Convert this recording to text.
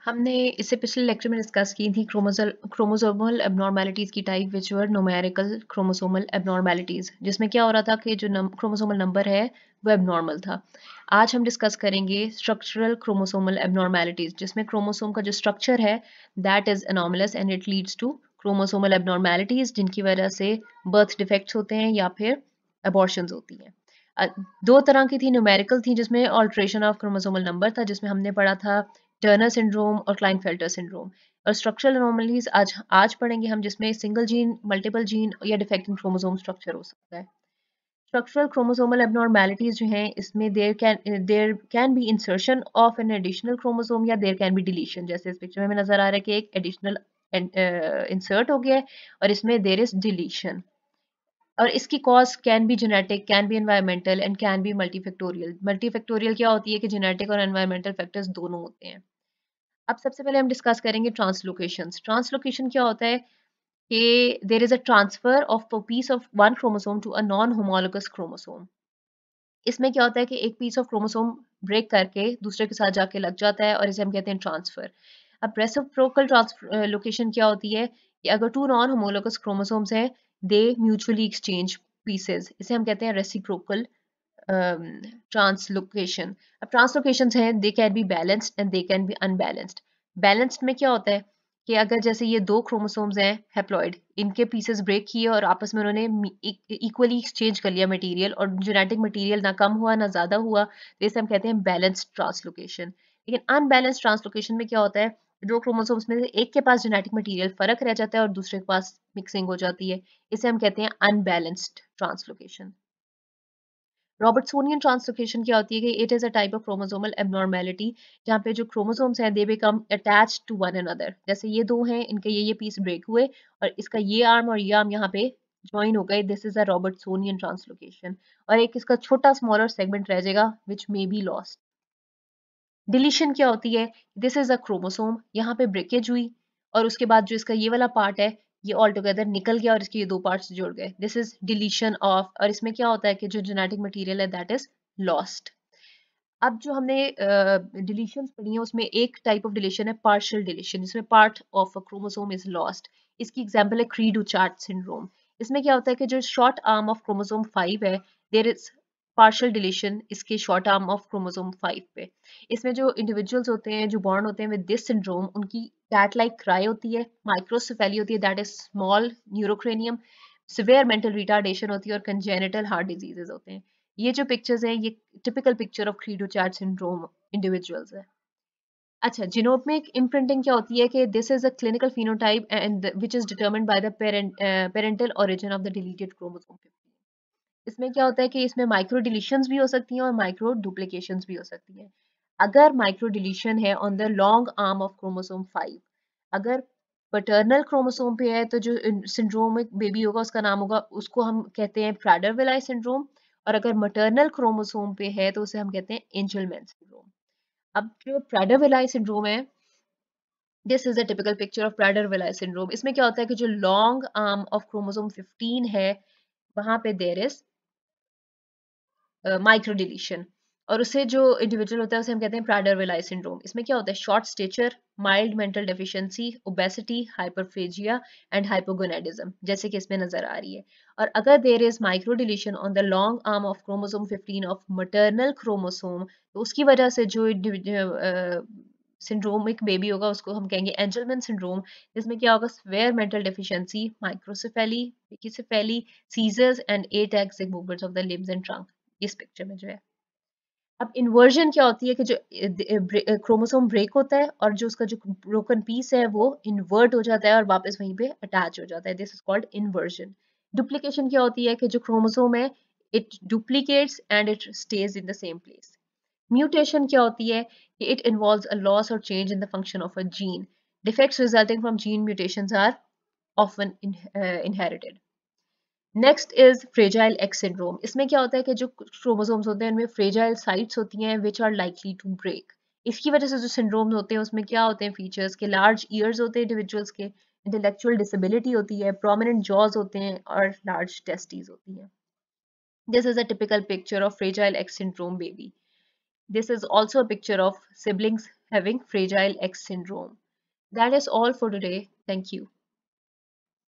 हमने इससे पिछले लेक्चर में डिस्कस की थी क्रोमोसोमल एबनॉर्मेलिटीज़ की टाइप विच वर न्यूमेरिकल क्रोमोसोमल एबनॉर्मेलिटीज़, जिसमें क्या हो रहा था कि जो क्रोमोसोमल नंबर है वो एबनॉर्मल था। आज हम डिस्कस करेंगे स्ट्रक्चरल क्रोमोसोमल एबनॉर्मेलिटीज़, जिसमें क्रोमोसोम का जो स्ट्रक्चर है that is anomalous and it leads to chromosomal abnormalities, जिनकी वजह से बर्थ डिफेक्ट्स होते हैं या फिर अबॉर्शंस होती हैं। दो तरह की थी, न्यूमेरिकल थी जिसमें ऑल्ट्रेशन ऑफ क्रोमोसोमल नंबर था, जिसमें हमने पढ़ा था टर्नर सिंड्रोम और क्लाइनफेल्टर सिंड्रोम। और स्ट्रक्चरल एनोमलीज आज पढ़ेंगे हम, जिसमें सिंगल जीन, मल्टीपल जीन या डिफेक्टिंग क्रोमोसोम स्ट्रक्चर हो सकता है। स्ट्रक्चरल क्रोमोसोमल एबनॉर्मेलिटीज जो हैं, इसमें there can be insertion of an additional chromosome या देयर कैन बी डिलीशन। जैसे इस पिक्चर में हमें नजर आ रहा है कि एक एडिशनल इंसर्ट हो गया है और इसमें देयर इज डिलीशन। और इसकी cause can be genetic, can be environmental and can be multifactorial. Multifactorial क्या होती है कि जेनेटिक और एनवायरमेंटल फैक्टर्स दोनों होते हैं। अब सबसे पहले हम डिस्कस करेंगे ट्रांसलोकेशंस। ट्रांसलोकेशन क्या होता है कि there is a transfer of a piece of one chromosome to a non homologous chromosome. इसमें क्या होता है कि एक पीस ऑफ क्रोमोसोम ब्रेक करके दूसरे के साथ जाके लग जाता है और इसे हम कहते हैं ट्रांसफर। अब रेसिप्रोकल ट्रांसलोकेशन क्या होती है कि अगर टू नॉन होमोलोगस क्रोमोसोम्स हैं, दे म्यूचुअली एक्सचेंज पीसेस, इसे हम कहते हैं रेसिप्रोकल ट्रांसलोकेशन। अब ट्रांसलोकेशंस हैं, they can be balanced and they can be unbalanced. Balanced में क्या होता है कि अगर जैसे ये दो क्रोमोसोम्स हैं हैप्लॉइड, इनके पीसेस ब्रेक किए और आपस में उन्होंने इक्वली एक्सचेंज कर लिया मटेरियल, और जेनेटिक मटेरियल ना कम हुआ ना ज्यादा हुआ, तो इसे हम कहते हैं बैलेंस्ड ट्रांसलोकेशन। लेकिन अनबैलेंस्ड ट्रांसलोकेशन में क्या होता है, दो क्रोमोसोम्स में से एक के पास जेनेटिक मटेरियल फर्क रह जाता है और दूसरे के पास मिक्सिंग हो जाती है, इसे हम कहते हैं अनबैलेंस्ड ट्रांसलोकेशन। रॉबर्ट्सोनियन ट्रांसलोकेशन क्या होती है कि it is a type of chromosomal abnormality, जहाँ पे जो क्रोमोसोम्स हैं they become attached to one another. जैसे ये दो हैं, इनके ये पीस ब्रेक हुए और इसका ये आर्म और ये आर्म यहाँ पे ज्वाइन हो गए, दिस इज अ रॉबर्ट्सोनियन ट्रांसलोकेशन। और एक इसका छोटा स्मॉलर सेगमेंट रह जाएगा विच मे बी लॉस्ट। डिलीशन क्या होती है, दिस इज अ क्रोमोसोम, यहाँ पे ब्रेकेज हुई और उसके बाद जो इसका ये वाला पार्ट है ये ऑल टुगेदर निकल गया और इसके ये दो पार्ट्स जुड़ गए, दिस इज डिलीशन ऑफ। और इसमें क्या होता है कि जो जेनेटिक मटेरियल है दैट इज लॉस्ट। अब जो हमने डिलीशंस पढ़ी हैं उसमें एक टाइप ऑफ डिलीशन है पार्शियल डिलीशन, जिसमें part of a chromosome is lost. इसकी एग्जांपल है क्री डू चार्ट सिंड्रोम। इसमें क्या होता है कि जो शॉर्ट आर्म ऑफ क्रोमोसोम 5 है, देयर इज पार्शियल डिलीशन इसके शॉर्ट आर्म ऑफ क्रोमोसोम 5 पे। इसमें जो इंडिविजुअल्स होते हैं जो बॉर्न होते हैं विद दिस सिंड्रोम, उनकी कैट लाइक क्राई होती है, माइक्रोसेफेली होती है that is small neurocranium, severe mental retardation होती है और कंजेनिटल हार्ट डिजीजेस होते हैं। ये जो पिक्चर्स हैं ये टिपिकल पिक्चर ऑफ क्री डू चार्ट सिंड्रोम इंडिविजुअल्स है। अच्छा, जीनोमिक इम्प्रिंटिंग क्या होती है कि this is a clinical phenotype and which is determined by the parental origin of the deleted chromosome 15। इसमें क्या होता है कि इसमें माइक्रो डिलीशंस भी हो सकती हैं और माइक्रो डुप्लीकेशंस भी हो सकती हैं। अगर माइक्रो डिलीशन है on the long arm of chromosome 5, अगर पैटर्नल क्रोमोसोम पे है तो जो सिंड्रोमिक बेबी होगा उसका नाम होगा, उसको हम कहते हैं प्राडर विलाई सिंड्रोम। और अगर मैटरनल क्रोमोसोम पे है तो उसे हम कहते हैं एंजलमैन सिंड्रोम। अब जो प्राडर विलाई सिंड्रोम है, this is a typical picture of Prader villi syndrome. इसमें क्या होता है कि जो लॉन्ग आर्म ऑफ क्रोमोसोम 15 है वहां पे देयर इज माइक्रो डिलीशन, और उससे जो इंडिविजुअल होता है उसे हम कहते हैं प्राडर विलाई सिंड्रोम। इसमें क्या होता है, short stature, mild mental deficiency, obesity, hyperphagia and hypogonadism, जैसे कि इसमें नजर आ रही है। और अगर there is microdeletion on the long arm of chromosome 15 of maternal chromosome, तो उसकी वजह से जो सिंड्रोमिक बेबी होगा उसको हम कहेंगे एंजलमैन सिंड्रोम। जिसमें क्या होगा, स्वेयर मेंटल डेफिशिएंसी, माइक्रोसेफेली, विकीसेफेली, seizures and ataxic movements of the limbs and trunk, इस पिक्चर में जो है। अब इन्वर्जन क्या होती है कि जो क्रोमोसोम ब्रेक होता है और जो उसका जो ब्रोकन पीस है वो इन्वर्ट हो जाता है और वापस वहीं पे अटैच हो जाता है, this is called inversion. Duplication क्या होती है कि जो क्रोमोसोम है it duplicates and it stays in the same place. Mutation क्या होती है कि it involves a loss or change in the function of a gene. Defects resulting from gene mutations are often inherited. Next is fragile x syndrome. इसमें क्या होता है कि जो क्रोमोसोम्स होते हैं उनमें फ्रेजाइल साइट्स होती हैं which are likely to break. इसकी वजह से जो सिंड्रोम्स होते हैं उसमें क्या होते हैं फीचर्स के, लार्ज ईयर्स होते हैं इंडिविजुअल्स के, इंटेलेक्चुअल डिसेबिलिटी होती है, प्रोमिनेंट जॉज होते हैं और लार्ज टेस्टीज होती हैं। This is a typical picture of fragile x syndrome baby. This is also a picture of siblings having Fragile X syndrome. That is all for today. Thank you.